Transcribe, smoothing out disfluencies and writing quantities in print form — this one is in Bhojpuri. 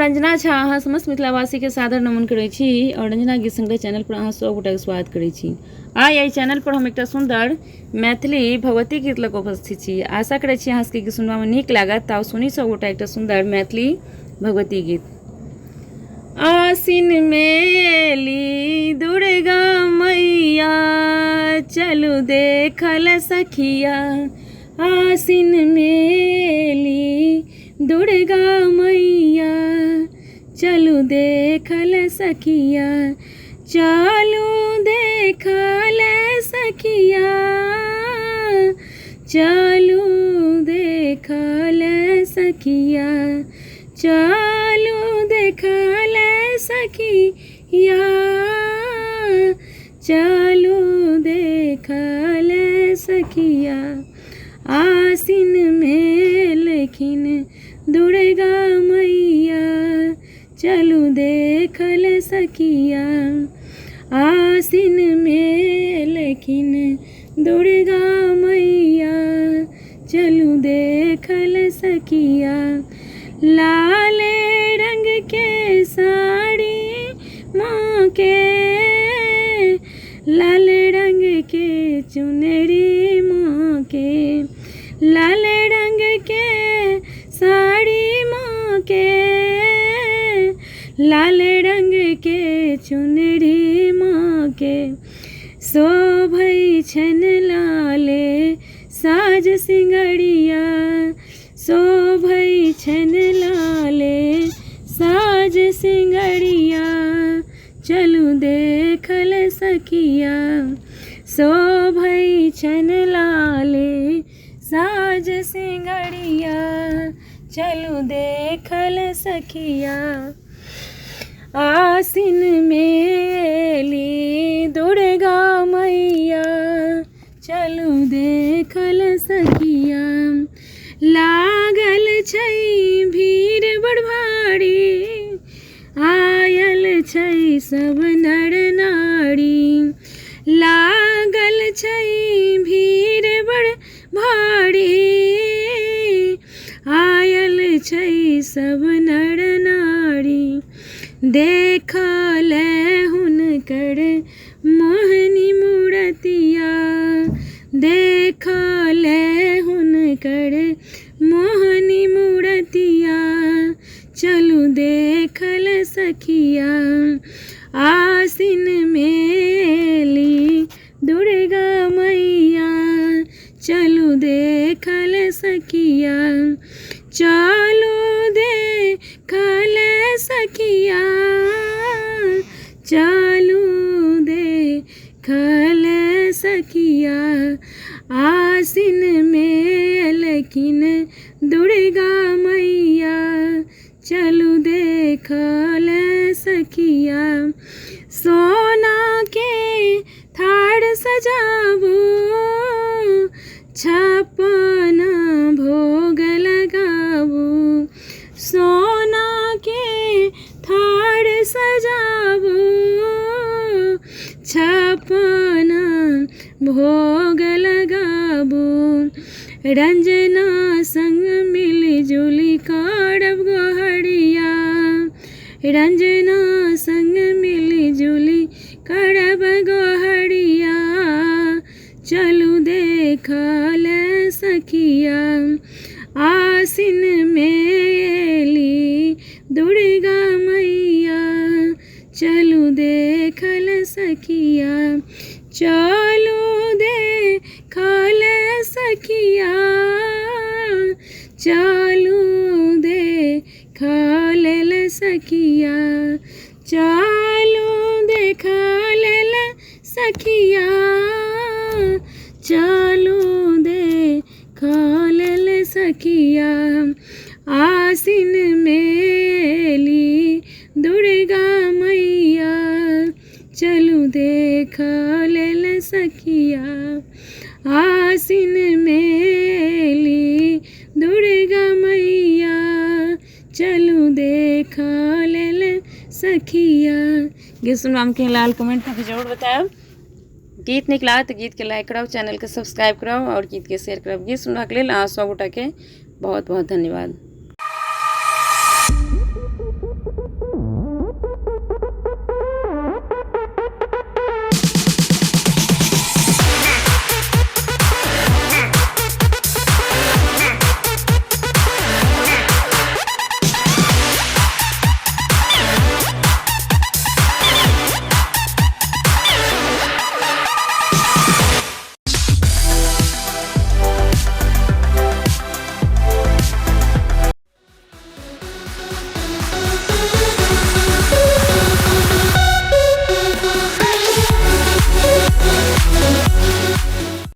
रंजना झा अहाँ समस्त मिथिलावासी के सादर नमन करै छी और रंजना गीत संग्रह चैनल पर अहाँ सब गोटा के स्वागत करै छी। आइ एहि चैनल पर हम एकटा सुंदर मैथिली भगवती गीत लऽ कऽ उपस्थित छी। आशा करै छी अहाँ सबके गीत सुनबा में नीक लागत। तऽ सुनी सब गोटा एकटा सुंदर मैथिली भगवती गीत। आसिन में एली दुर्गा मैया चलू देखल सखिया। आसिन में एली दुर्गा मैया चलू देखल सखिया। चलू देखल सखिया चलू देखल सखिया। चलू देखल सखिया चलू देखल सखिया। आसिन में लेकिन दुर्गा मैया चलू देखल सखिया। आसिन में लेकिन दुर्गा मैया चलू देखल सखिया। लाल रंग के साड़ी माँ के लाल रंग के चुनरी माँ के लाल रंग के साड़ी माँ के लाल रंग के चुनरी माँ के। शोभै छन लाले साज सिंगरिया शोभै छन लाले साज सिंगरिया चलू देखल सखिया। शोभै छन लाले साज सिंगरिया चलू देखल सखिया। आसिन में एली दुर्गा मैया चलू देखल सखिया। लागल छै भीड़ बड़ भारी आयल छै सब नर नारी। लागल छै भीड़ बड़ भारी आयल छै सब नर नारी। देखल हुनकर मोहनी मूरतिया देखल हुनकर मोहनी मूरतिया चलू देखल सखिया। आसिन में एली दुर्गा मैया चलू देखल सखिया। चलू देखल सखिया चलू देखल सखिया। आसिन में लेकिन दुर्गा मैया चलू देखल सखिया। सोना के थार सजाबू छप्पन भोग लगाबू। सोना के थार सजाबू छप्पन भोग लगाबू। रंजना संग मिली जुली करब गोहरिया रंजना संग मिली जुली करब गोहरिया चलू देखल सखिया। आसिन में एली दुर्गा मैया चलू देखल सखिया। चलू देखल सखिया चलू देखल सखिया। चलू देखल सखिया चलू देखल सखिया। आसिन में एली दुर्गा मैया चलू देखल सखिया। आसिन में एली दुर्गा मैया चलू देखल सखिया। गीत सुनबा में केहन लागल कमेंट में जरूर बताएब। गीत नीक लागत तो गीत के लाइक करब, चैनल के सब्सक्राइब करब और गीत के शेयर करब। गीत सुनबाक लेल अहाँ सब गोटा के बहुत बहुत धन्यवाद।